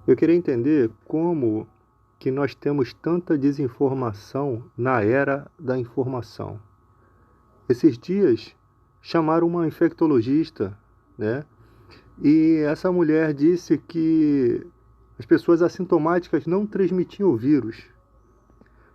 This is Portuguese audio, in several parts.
Eu queria entender como que nós temos tanta desinformação na era da informação. Esses dias chamaram uma infectologista, né? E essa mulher disse que as pessoas assintomáticas não transmitiam o vírus.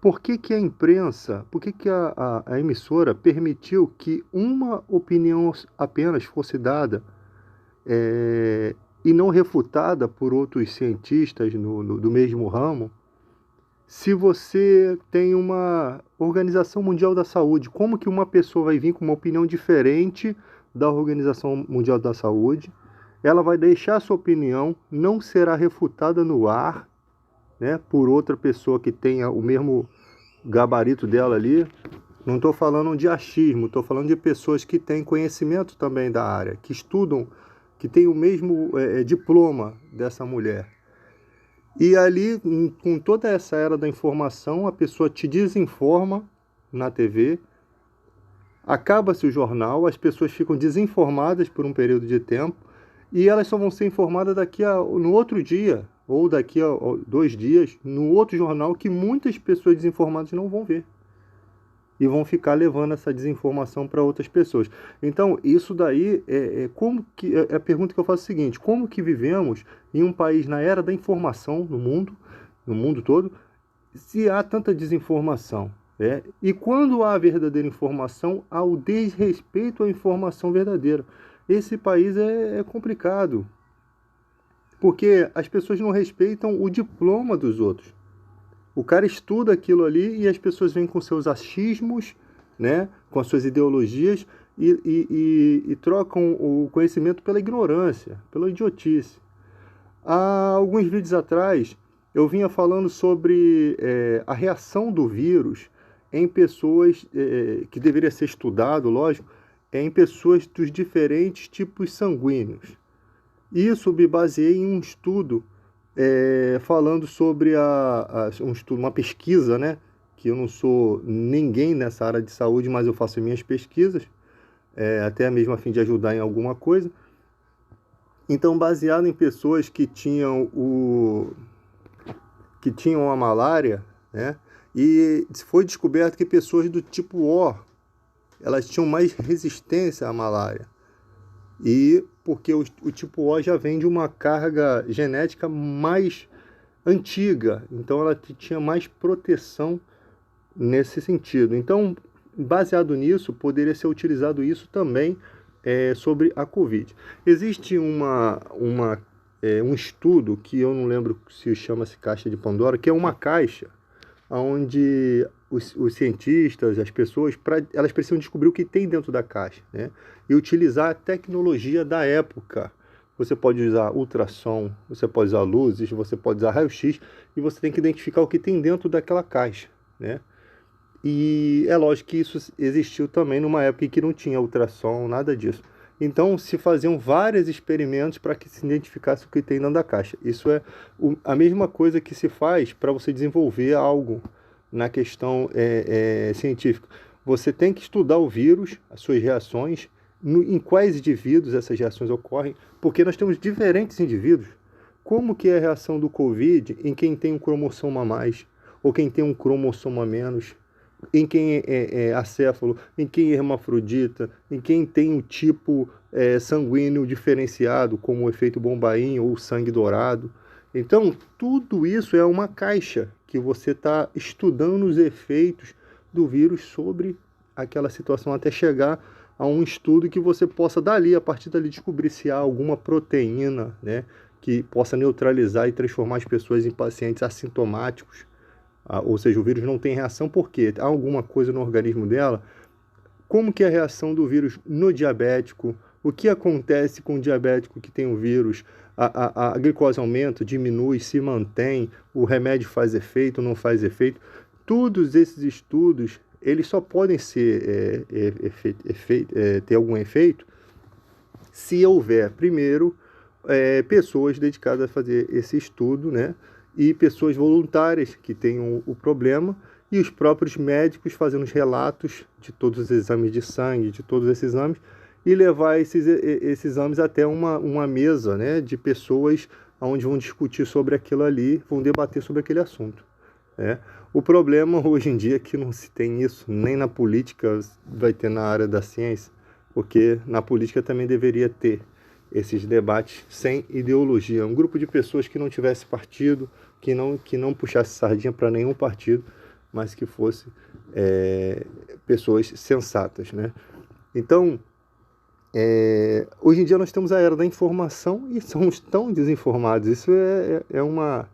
Por que que a imprensa, por que que a emissora permitiu que uma opinião apenas fosse dada e não refutada por outros cientistas do mesmo ramo? Se você tem uma Organização Mundial da Saúde, como que uma pessoa vai vir com uma opinião diferente da Organização Mundial da Saúde? Ela vai deixar sua opinião, não será refutada no ar, né, por outra pessoa que tenha o mesmo gabarito dela ali. Não estou falando de achismo, estou falando de pessoas que têm conhecimento também da área, que estudam, que têm o mesmo diploma dessa mulher. E ali, com toda essa era da informação, a pessoa te desinforma na TV, acaba-se o jornal, as pessoas ficam desinformadas por um período de tempo e elas só vão ser informadas no outro dia, ou daqui a 2 dias, no outro jornal que muitas pessoas desinformadas não vão ver e vão ficar levando essa desinformação para outras pessoas. Então, isso daí como que a pergunta que eu faço é a seguinte: como que vivemos em um país na era da informação no mundo todo, se há tanta desinformação? E quando há verdadeira informação, há o desrespeito à informação verdadeira. Esse país é complicado, porque as pessoas não respeitam o diploma dos outros. O cara estuda aquilo ali e as pessoas vêm com seus achismos, né, com as suas ideologias e trocam o conhecimento pela ignorância, pela idiotice. Há alguns vídeos atrás eu vinha falando sobre a reação do vírus em pessoas que deveria ser estudado, lógico, em pessoas dos diferentes tipos sanguíneos. Isso me baseei em um estudo falando sobre um estudo, uma pesquisa, né? Que eu não sou ninguém nessa área de saúde, mas eu faço minhas pesquisas, até mesmo a fim de ajudar em alguma coisa. Então, baseado em pessoas que tinham a malária, né? E foi descoberto que pessoas do tipo O, elas tinham mais resistência à malária. E porque o tipo O já vem de uma carga genética mais antiga, então ela tinha mais proteção nesse sentido. Então, baseado nisso, poderia ser utilizado isso também sobre a Covid. Existe um estudo que eu não lembro se chama-se caixa de Pandora, que é uma caixa onde os cientistas, as pessoas, elas precisam descobrir o que tem dentro da caixa, né? E utilizar a tecnologia da época. Você pode usar ultrassom, você pode usar luzes, você pode usar raio-x, e você tem que identificar o que tem dentro daquela caixa, né? E é lógico que isso existiu também numa época em que não tinha ultrassom, nada disso. Então se faziam vários experimentos para que se identificasse o que tem dentro da caixa. Isso é a mesma coisa que se faz para você desenvolver algo na questão científica. Você tem que estudar o vírus, as suas reações, em quais indivíduos essas reações ocorrem, porque nós temos diferentes indivíduos. Como que é a reação do Covid em quem tem um cromossomo a mais, ou quem tem um cromossomo a menos, em quem é acéfalo, em quem é hermafrodita, em quem tem um tipo sanguíneo diferenciado, como o efeito Bombaim ou o sangue dourado. Então, tudo isso é uma caixa que você está estudando os efeitos do vírus sobre aquela situação até chegar a um estudo que você possa dali, a partir dali, descobrir se há alguma proteína, né, que possa neutralizar e transformar as pessoas em pacientes assintomáticos. Ou seja, o vírus não tem reação porque há alguma coisa no organismo dela. Como que é a reação do vírus no diabético? O que acontece com o diabético que tem o vírus? A glicose aumenta, diminui, se mantém, o remédio faz efeito, não faz efeito. Todos esses estudos, eles só podem ser ter algum efeito se houver, primeiro, pessoas dedicadas a fazer esse estudo, né? E pessoas voluntárias que tenham o problema, e os próprios médicos fazendo os relatos de todos os exames de sangue, de todos esses exames, e levar esses exames até uma mesa, né, de pessoas onde vão discutir sobre aquilo ali, vão debater sobre aquele assunto. Né? O problema hoje em dia é que não se tem isso, nem na política vai ter na área da ciência, porque na política também deveria ter esses debates sem ideologia. Um grupo de pessoas que não tivesse partido, que não puxasse sardinha para nenhum partido, mas que fosse pessoas sensatas. Né? Então, hoje em dia nós temos a era da informação e somos tão desinformados. Isso é uma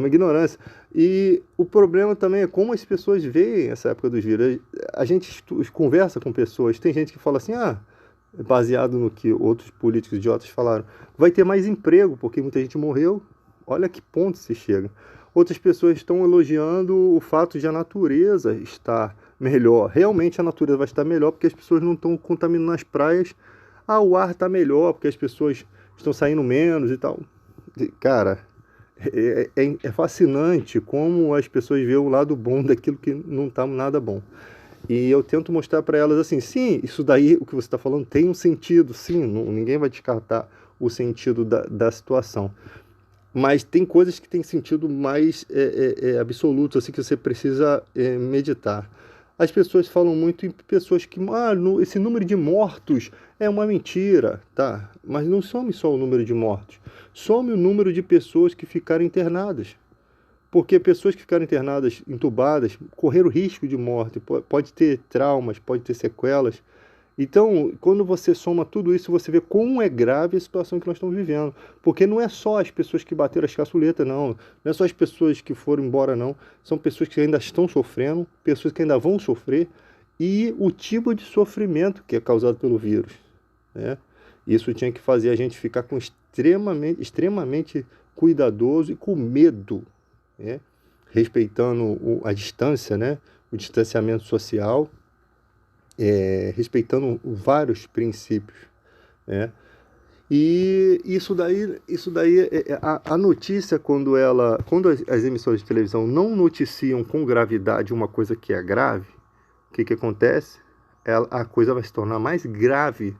ignorância. E o problema também é como as pessoas veem essa época dos vírus. A gente conversa com pessoas, tem gente que fala assim, baseado no que outros políticos idiotas falaram, vai ter mais emprego, porque muita gente morreu. Olha que ponto se chega. Outras pessoas estão elogiando o fato de a natureza estar melhor. Realmente a natureza vai estar melhor porque as pessoas não estão contaminando as praias. O ar está melhor porque as pessoas estão saindo menos e tal. Cara, é fascinante como as pessoas veem o lado bom daquilo que não está nada bom. E eu tento mostrar para elas assim, sim, isso daí, o que você está falando, tem um sentido, sim, ninguém vai descartar o sentido da situação. Mas tem coisas que têm sentido mais absoluto, assim, que você precisa meditar. As pessoas falam muito em pessoas que, esse número de mortos é uma mentira, tá? Mas não some só o número de mortos, some o número de pessoas que ficaram internadas. Porque pessoas que ficaram internadas, entubadas, correram risco de morte, pode ter traumas, pode ter sequelas. Então, quando você soma tudo isso, você vê como é grave a situação que nós estamos vivendo. Porque não é só as pessoas que bateram as caçuletas, não. Não é só as pessoas que foram embora, não. São pessoas que ainda estão sofrendo, pessoas que ainda vão sofrer, e o tipo de sofrimento que é causado pelo vírus. Né? Isso tinha que fazer a gente ficar extremamente cuidadoso e com medo, né? Respeitando a distância, né? O distanciamento social, respeitando vários princípios, né? E isso daí a notícia, quando as emissoras de televisão não noticiam com gravidade uma coisa que é grave, o que acontece? A coisa vai se tornar mais grave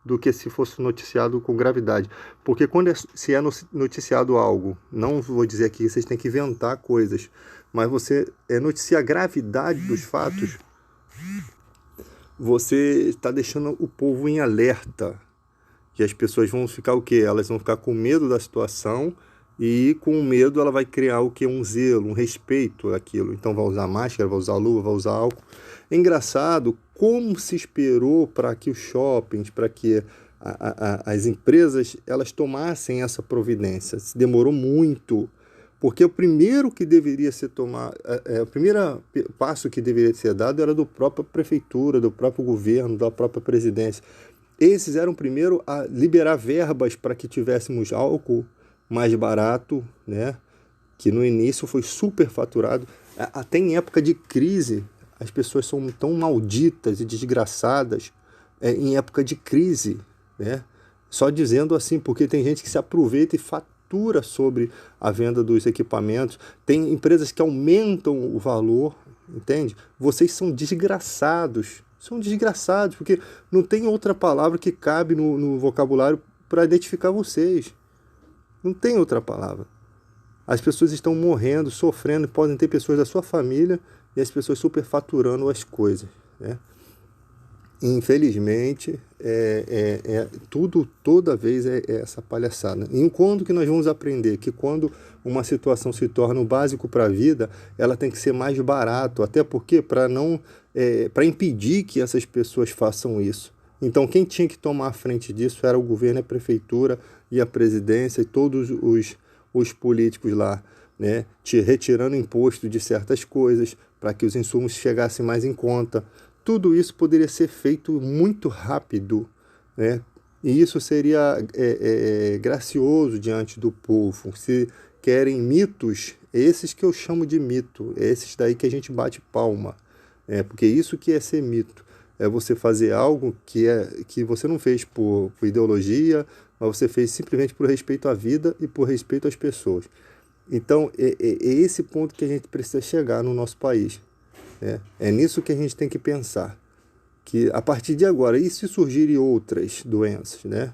do que se fosse noticiado com gravidade. Porque quando se é noticiado algo, não vou dizer aqui que vocês têm que inventar coisas, mas você noticia a gravidade dos fatos, você está deixando o povo em alerta. E as pessoas vão ficar o quê? Elas vão ficar com medo da situação, e com medo ela vai criar o quê? Um zelo, um respeito àquilo. Então vai usar máscara, vai usar luva, vai usar álcool. É engraçado como se esperou para que os shoppings, para que as empresas, elas tomassem essa providência. Se demorou muito, porque o primeiro que deveria ser tomado, o primeiro passo que deveria ser dado era do própria prefeitura, do próprio governo, da própria presidência. Esses eram primeiro a liberar verbas para que tivéssemos álcool mais barato, né? Que no início foi super faturado. Até em época de crise, as pessoas são tão malditas e desgraçadas em época de crise, né? Só dizendo assim, porque tem gente que se aproveita e fatura sobre a venda dos equipamentos. Tem empresas que aumentam o valor, entende? Vocês são desgraçados. São desgraçados, porque não tem outra palavra que cabe no vocabulário para identificar vocês. Não tem outra palavra. As pessoas estão morrendo, sofrendo, podem ter pessoas da sua família e as pessoas superfaturando as coisas, né? Infelizmente, toda vez é essa palhaçada. E quando que nós vamos aprender que quando uma situação se torna o básico para a vida, ela tem que ser mais barato, até porque para impedir que essas pessoas façam isso. Então quem tinha que tomar a frente disso era o governo, a prefeitura e a presidência e todos os políticos lá, né? Retirando imposto de certas coisas para que os insumos chegassem mais em conta. Tudo isso poderia ser feito muito rápido, né? E isso seria gracioso diante do povo. Se querem mitos, esses que eu chamo de mito, esses daí que a gente bate palma, porque isso que é ser mito, é você fazer algo que você não fez por ideologia, mas você fez simplesmente por respeito à vida e por respeito às pessoas. Então, é esse ponto que a gente precisa chegar no nosso país. É nisso que a gente tem que pensar, que a partir de agora, e se surgirem outras doenças, né?